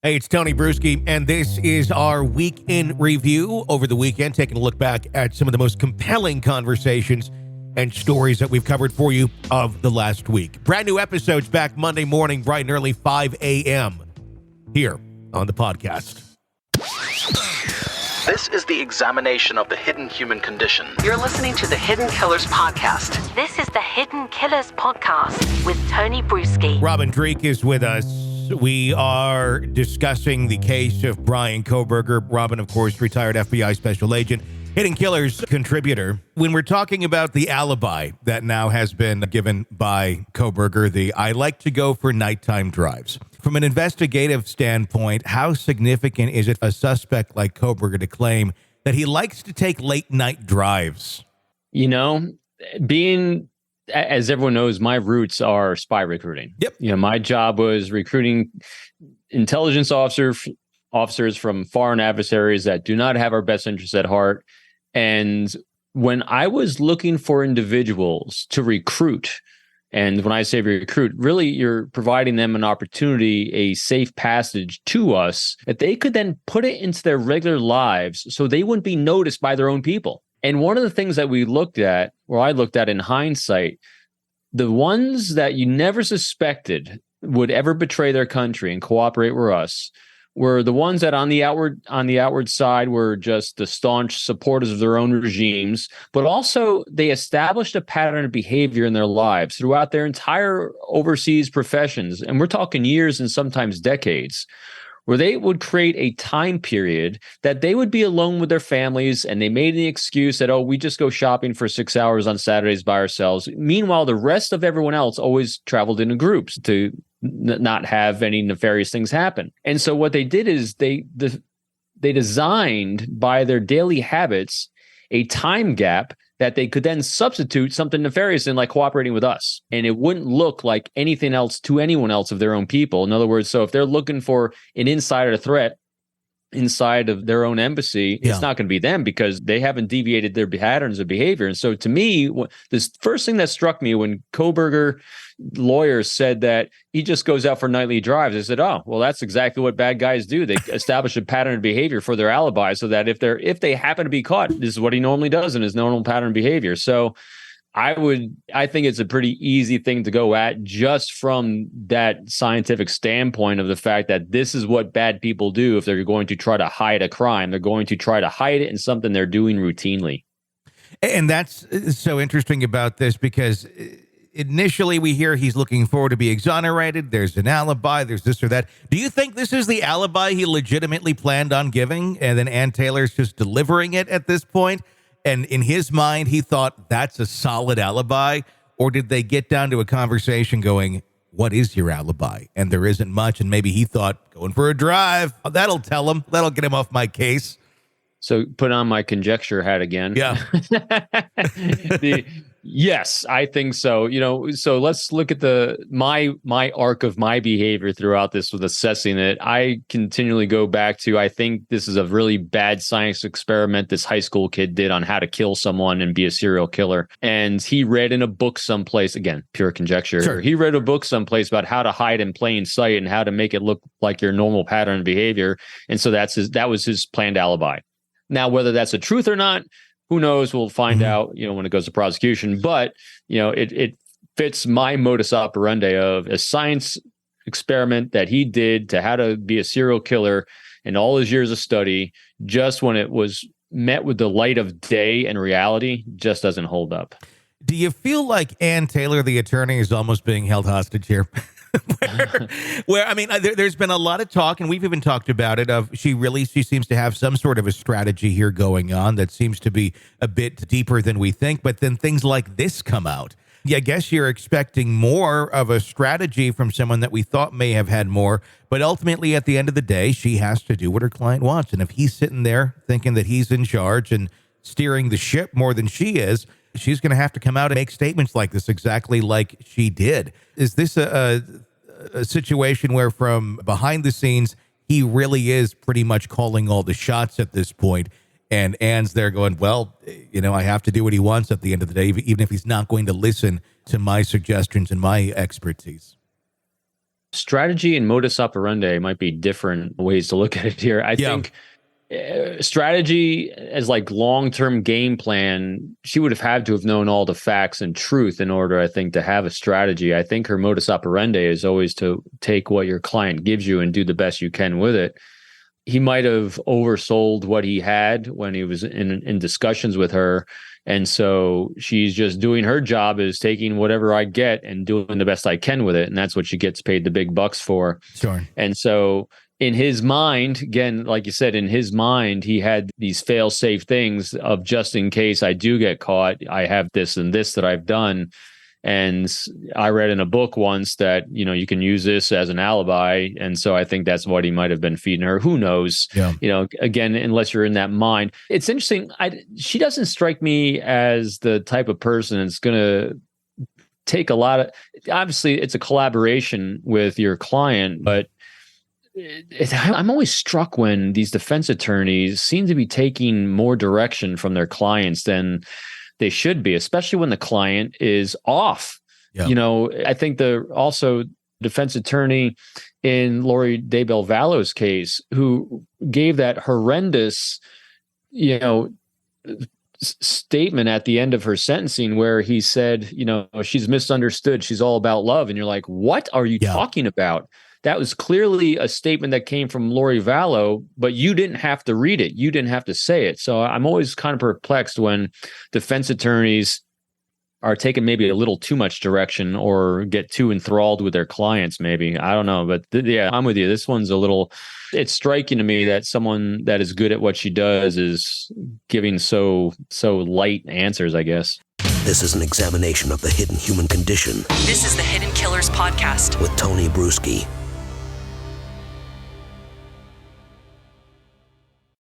Hey, it's Tony Brueski, and this is our week in review over the weekend, taking a look back at some of the most compelling conversations and stories that we've covered for you of the last week. Brand new episodes back Monday morning, bright and early, 5 a.m. here on the podcast. This is the examination of the hidden human condition. You're listening to the Hidden Killers Podcast. This is the Hidden Killers Podcast with Tony Brueski. Robin Dreek is with us. We are discussing the case of Brian Kohberger. Robin, of course, retired FBI special agent, Hidden Killers contributor. When we're talking about the alibi that now has been given by Kohberger, the I like to go for nighttime drives. From an investigative standpoint, how significant is it for a suspect like Kohberger to claim that he likes to take late night drives? You know, as everyone knows, my roots are spy recruiting. Yep. You know, my job was recruiting intelligence officers from foreign adversaries that do not have our best interests at heart. And when I was looking for individuals to recruit, and when I say recruit, really you're providing them an opportunity, a safe passage to us that they could then put it into their regular lives so they wouldn't be noticed by their own people. And one of the things that I looked at in hindsight, the ones that you never suspected would ever betray their country and cooperate with us were the ones that on the outward side were just the staunch supporters of their own regimes, but also they established a pattern of behavior in their lives throughout their entire overseas professions. And we're talking years and sometimes decades, where they would create a time period that they would be alone with their families, and they made the excuse that, we just go shopping for 6 hours on Saturdays by ourselves. Meanwhile, the rest of everyone else always traveled in groups to not have any nefarious things happen. And so what they did is they designed by their daily habits a time gap that they could then substitute something nefarious in, like cooperating with us. And it wouldn't look like anything else to anyone else of their own people. In other words, so if they're looking for an insider threat inside of their own embassy, it's not going to be them because they haven't deviated their patterns of behavior. And so to me, this first thing that struck me when Kohberger lawyers said that he just goes out for nightly drives, I said, well, that's exactly what bad guys do. They establish a pattern of behavior for their alibi so that if they happen to be caught, this is what he normally does in his normal pattern of behavior. So I think it's a pretty easy thing to go at just from that scientific standpoint of the fact that this is what bad people do. If they're going to try to hide a crime, they're going to try to hide it in something they're doing routinely. And that's so interesting about this because initially we hear he's looking forward to be exonerated. There's an alibi. There's this or that. Do you think this is the alibi he legitimately planned on giving and then Ann Taylor's just delivering it at this point? And in his mind, he thought that's a solid alibi? Or did they get down to a conversation going, what is your alibi? And there isn't much. And maybe he thought, going for a drive, that'll tell him. That'll get him off my case. So put on my conjecture hat again. Yeah. Yes, I think so. So let's look at my arc of my behavior throughout this with assessing it. I continually go back to, I think this is a really bad science experiment this high school kid did on how to kill someone and be a serial killer. And he read in a book someplace, again, pure conjecture. Sure. He read a book someplace about how to hide in plain sight and how to make it look like your normal pattern of behavior. And so that was his planned alibi. Now, whether that's the truth or not, who knows? We'll find out, when it goes to prosecution. But, it fits my modus operandi of a science experiment that he did to how to be a serial killer in all his years of study. Just when it was met with the light of day and reality, just doesn't hold up. Do you feel like Ann Taylor, the attorney, is almost being held hostage here? There's been a lot of talk, and we've even talked about it, of she seems to have some sort of a strategy here going on that seems to be a bit deeper than we think. But then things like this come out. Yeah, I guess you're expecting more of a strategy from someone that we thought may have had more. But ultimately, at the end of the day, she has to do what her client wants. And if he's sitting there thinking that he's in charge and steering the ship more than she is, she's going to have to come out and make statements like this, exactly like she did. Is this a situation where from behind the scenes, he really is pretty much calling all the shots at this point, and Ann's there going, well, I have to do what he wants at the end of the day, even if he's not going to listen to my suggestions and my expertise? Strategy and modus operandi might be different ways to look at it here. I think strategy as like long-term game plan, she would have had to have known all the facts and truth in order, I think, to have a strategy. I think her modus operandi is always to take what your client gives you and do the best you can with it. He might have oversold what he had when he was in discussions with her. And so she's just doing her job, is taking whatever I get and doing the best I can with it. And that's what she gets paid the big bucks for. Sure. And so in his mind, again, like you said, in his mind, he had these fail-safe things of just in case I do get caught, I have this and this that I've done. And I read in a book once that, you can use this as an alibi. And so I think that's what he might have been feeding her. Who knows? Yeah. Again, unless you're in that mind. It's interesting. She doesn't strike me as the type of person that's going to take a lot of, obviously it's a collaboration with your client, but I'm always struck when these defense attorneys seem to be taking more direction from their clients than they should be, especially when the client is off. Yeah. I think also defense attorney in Lori De Belvallo's case, who gave that horrendous, statement at the end of her sentencing where he said, she's misunderstood. She's all about love. And you're like, what are you talking about? That was clearly a statement that came from Lori Vallow, but you didn't have to read it. You didn't have to say it. So I'm always kind of perplexed when defense attorneys are taking maybe a little too much direction or get too enthralled with their clients, maybe. I don't know. But I'm with you. This one's it's striking to me that someone that is good at what she does is giving so light answers, I guess. This is an examination of the hidden human condition. This is the Hidden Killers Podcast with Tony Brueski.